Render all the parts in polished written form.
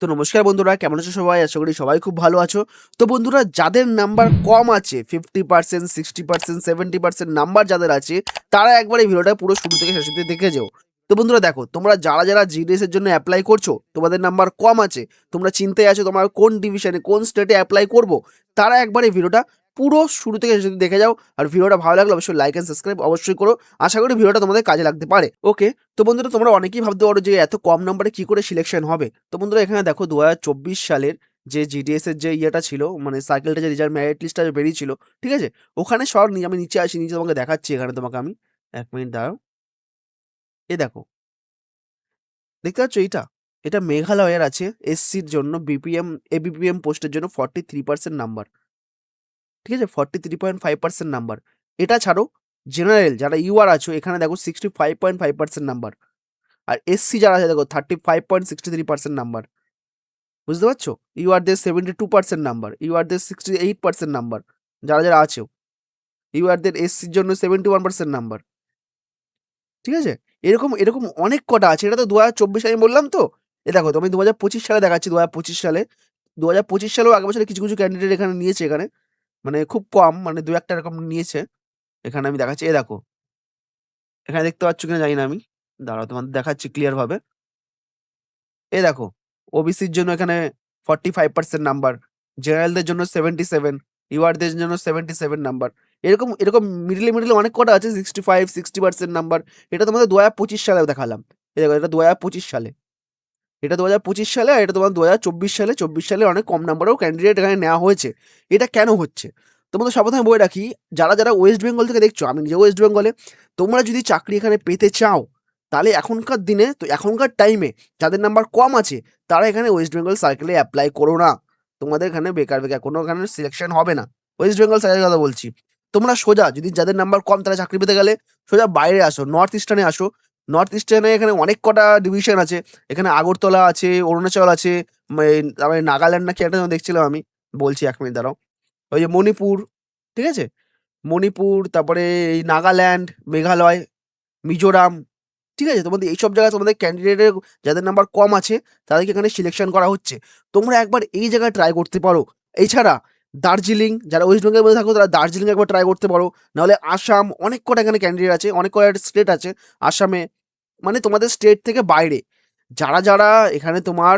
তো নমস্কার বন্ধুরা, কেমন আছো সবাই? আশা করি সবাই খুব ভালো আছো। তো বন্ধুরা, যাদের নাম্বার কম আছে 50%, 60%, 70% নাম্বার যাদের আছে, তারা একবার এই ভিডিওটা পুরো শুরু থেকে শেষ অব্দি দেখে যেও। তো বন্ধুরা দেখো, তোমরা যারা জিডিএস এর জন্য এপ্লাই করছো, তোমাদের নাম্বার কম আছে, তোমরা চিন্তায় আছো তোমার কোন ডিভিশনে, কোন স্টেটে এপ্লাই করব, তারা একবার এই ভিডিওটা পুরো শুরু থেকে শেষ অব্দি দেখে যাও। আর ভিডিওটা ভালো লাগলে অবশ্যই লাইক এন্ড সাবস্ক্রাইব অবশ্যই করো। আশা করি ভিডিওটা তোমাদের কাজে লাগতে পারে। ওকে, তো বন্ধুরা তোমরা অনেকেই ভাবতে পারো যে এত কম নাম্বারে কি করে সিলেকশন হবে। তো বন্ধুরা এখানে দেখো 2024 সালের যে জিডিএস এর যে ইয়েটা ছিল, মানে সার্কেলটা, যে রিজাল্ট মেরিট লিস্টটা বেরিয়েছিল, ঠিক আছে? ওখানে সব আমি নিচে আসি, নিচে তোমাকে দেখাচ্ছি। এখানে তোমাকে আমি 1 মিনিট দাঁড়াও। এ দেখো, দেখতে পাচ্ছ এইটা? এটা মেঘালয়ের আছে এসসির জন্য, বিপিএম এবিপিএম পোস্টের জন্য 43% নাম্বার, ঠিক আছে? 43.5% নাম্বার। এটা ছাড়ো, জেনারেল যারা ইউআর আছো, এখানে দেখো 65.5% নাম্বার। আর এসসি যারা আছে দেখো 35.63% নাম্বার। বুঝতে পারছো? ইউআরদের 72% নাম্বার, ইউআরদের 68% নাম্বার, যারা আছেও। ইউআরদের এসসির জন্য 71% নাম্বার, ঠিক আছে? এরকম অনেক কটা আছে। এটা তো 2024 আমি বললাম তো। দেখো, আমি 2025 সালে দেখাচ্ছি। 2025 সালে, 2025 সালেও আগের বছরে কিছু ক্যান্ডিডেট এখানে নিয়েছে এখানে। মানে খুব কম, মানে ২-১ টা এরকম নিয়েছে। এখানে আমি দেখাচ্ছি। দেখো, এখানে দেখতে পাচ্ছ কিনা জানি না আমি। দাঁড়াও, তোমাদের দেখাচ্ছি ক্লিয়ার ভাবে। দেখো, ওবিসির জন্য এখানে 45% নাম্বার, জেনারেলদের জন্য 77, ইউআরদের জন্য 77 নাম্বার। এরকম মিডলে অনেক কটা আছে 65, 60% নাম্বার। এটা তোমাদের 2025 সালে দেখালাম। দেখো, এটা 2025 সালে। এটা 2025 সালে, আর এটা তোমার 2024 সালে। 24 সালে অনেক কম নাম্বারেও ক্যান্ডিডেট এখানে নেওয়া হয়েছে। এটা কেন হচ্ছে? তোমাদের সর্বপ্রথমে বলে রাখি, যারা ওয়েস্ট বেঙ্গল থেকে দেখছো, আমি নিজে ওয়েস্ট বেঙ্গলে। তোমরা যদি চাকরি এখানে পেতে চাও, তাহলে এখনকার দিনে, তো এখনকার টাইমে যাদের নাম্বার কম আছে, তারা এখানে ওয়েস্ট বেঙ্গল সার্কেলে অ্যাপ্লাই করো না। তোমাদের এখানে বেকার কোনো এখানে সিলেকশন হবে না। ওয়েস্ট বেঙ্গল সার্কেলের কথা বলছি। তোমরা সোজা, যদি যাদের নাম্বার কম তারা চাকরি পেতে গেলে, সোজা বাইরে আসো, নর্থ ইস্টার্নে আসো। নর্থ ইস্টার্নে এখানে অনেক কটা ডিভিশন আছে। এখানে আগরতলা আছে, অরুণাচল আছে, তারপরে নাগাল্যান্ড নাকি একটা যেন দেখছিলাম আমি। বলছি ১ মিনিট দাঁড়াও। ওই যে মণিপুর, ঠিক আছে? মণিপুর, তারপরে এই নাগাল্যান্ড, মেঘালয়, মিজোরাম, ঠিক আছে? তোমাদের এইসব জায়গায় তোমাদের ক্যান্ডিডেটের যাদের নাম্বার কম আছে, তাদেরকে এখানে সিলেকশন করা হচ্ছে। তোমরা একবার এই জায়গায় ট্রাই করতে পারো। এছাড়া দার্জিলিং, যারা ওয়েস্ট বেঙ্গলের মধ্যে থাকো, তারা দার্জিলিং একবার ট্রাই করতে পারো। নাহলে আসাম, অনেক কটা এখানে ক্যান্ডিডেট আছে, অনেক কটা স্টেট আছে আসামে। মানে তোমাদের স্টেট থেকে বাইরে যারা এখানে তোমার,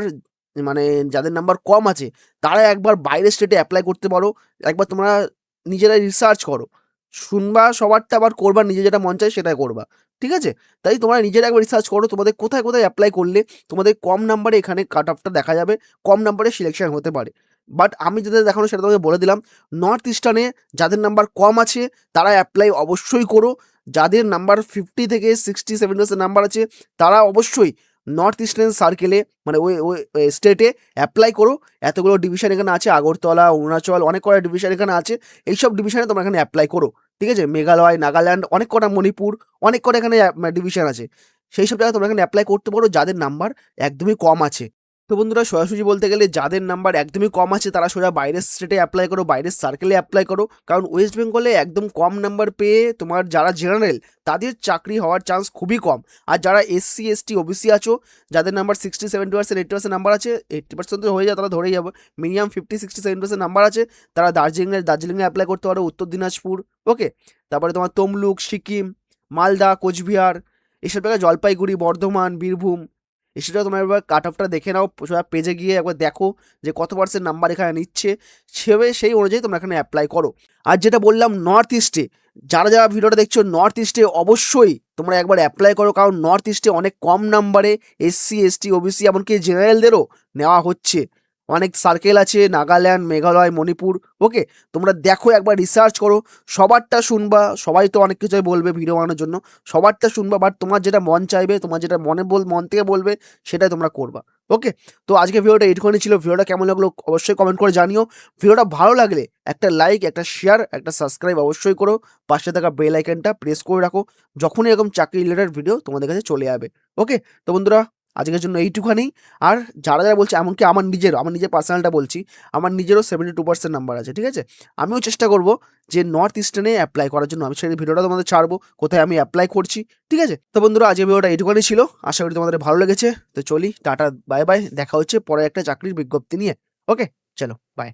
মানে যাদের নাম্বার কম আছে, তারা একবার বাইরের স্টেটে অ্যাপ্লাই করতে পারো। একবার তোমরা নিজেরাই রিসার্চ করো। শুনবা সবারটা, আবার করবা নিজে যেটা মন চায় সেটাই করবা। ঠিক আছে? তাই তোমরা নিজেরা একবার রিসার্চ করো তোমাদের কোথায় অ্যাপ্লাই করলে তোমাদের কম নাম্বারে এখানে কাট অফটা দেখা যাবে, কম নাম্বারে সিলেকশন হতে পারে। বাট আমি যেটা দেখানো সেটা তোমাকে বলে দিলাম। নর্থ ইস্টার্নে যাদের নাম্বার কম আছে, তারা অ্যাপ্লাই অবশ্যই করো। যাদের নাম্বার 50 থেকে 60-70% নাম্বার আছে, তারা অবশ্যই নর্থ ইস্টার্ন সার্কেলে, মানে ওই স্টেটে অ্যাপ্লাই করো। এতগুলো ডিভিশন এখানে আছে, আগরতলা, অরুণাচল, অনেক কটা ডিভিশন এখানে আছে। এইসব ডিভিশনে তোমরা এখানে অ্যাপ্লাই করো। ঠিক আছে? মেঘালয়, নাগাল্যান্ড, অনেক কটা, মণিপুর, অনেক কটা এখানে ডিভিশন আছে। সেই সব জায়গায় তোমরা এখানে অ্যাপ্লাই করতে পারো যাদের নাম্বার একদমই কম আছে। তো বন্ধুরা, সোজাসুজি বলতে গেলে যাদের নাম্বার একদমই কম আছে, তারা সোজা বাইরের স্টেটে অ্যাপ্লাই করো, বাইরের সার্কেলে অ্যাপ্লাই করো। কারণ ওয়েস্ট বেঙ্গলে একদম কম নাম্বার পেয়ে তোমার যারা জেনারেল, তাদের চাকরি হওয়ার চান্স খুবই কম। আর যারা এসসি, এসটি, ওবিসি আছো, যাদের নাম্বার 60, 70%, 80% নাম্বার আছে, 80% তো হয়ে যায়, তারা ধরেই যাবে। মিনিমাম 50, 60, 70% নাম্বার আছে, তারা দার্জিলিংয়ে অ্যাপ্লাই করতে পারো, উত্তর দিনাজপুর। ওকে, তারপরে তোমার তমলুক, সিকিম, মালদা, কোচবিহার, এসব জায়গায়, জলপাইগুড়ি, বর্ধমান, বীরভূম, সেটা তোমার একবার কাট অফটা দেখে নাও। সোজা পেজে গিয়ে একবার দেখো যে কত পার্সেন্ট নাম্বার এখানে নিচ্ছে, সেই অনুযায়ী তোমরা এখানে অ্যাপ্লাই করো। আর যেটা বললাম, নর্থ ইস্টে যারা ভিডিওটা দেখছো, নর্থ ইস্টে অবশ্যই তোমরা একবার অ্যাপ্লাই করো। কারণ নর্থ ইস্টে অনেক কম নাম্বারে এসসি, এসটি, ওবিসি, এমনকি জেনারেলদেরও নেওয়া হচ্ছে। অনেক সার্কেল আছে, নাগাল্যান্ড, মেঘালয়, মণিপুর। ওকে, তোমরা দেখো, একবার রিসার্চ করো। সবারটা শুনবা, সবাই তো অনেক কিছুই বলবে ভিডিও বানানোর জন্য। সবারটা শুনবা, বাট তোমার যেটা মন চাইবে, তোমার যেটা মন থেকে বলবে, সেটাই তোমরা করবা। ওকে, তো আজকে ভিডিওটা এইটুখানি ছিল। ভিডিওটা কেমন লাগলো অবশ্যই কমেন্ট করে জানিও। ভিডিওটা ভালো লাগলে একটা লাইক, একটা শেয়ার, একটা সাবস্ক্রাইব অবশ্যই করো। পাশে থাকা বেল আইকনটা প্রেস করে রাখো। যখনই এরকম চাকরি রিলেটেড ভিডিও তোমাদের কাছে চলে যাবে। ওকে, তো বন্ধুরা, আজকের জন্য এইটুখানি। আর যারা বলছে, এমনকি আমার নিজের পার্সোনালটা বলছি, আমার নিজেরও 72% নাম্বার আছে, ঠিক আছে? আমিও চেষ্টা করব যে নর্থ ইস্টার্নে অ্যাপ্লাই করার জন্য। আমি সেই ভিডিওটা তোমাদের ছাড়বো, কোথায় আমি অ্যাপ্লাই করছি, ঠিক আছে? তো বন্ধুরা, আজকের ভিডিওটা এইটুখানি ছিল। আশা করি তোমাদের ভালো লেগেছে। তো চলি, টাটা, বাই বাই। দেখা হচ্ছে পরে একটা চাকরির বিজ্ঞপ্তি নিয়ে। ওকে, চলো, বাই।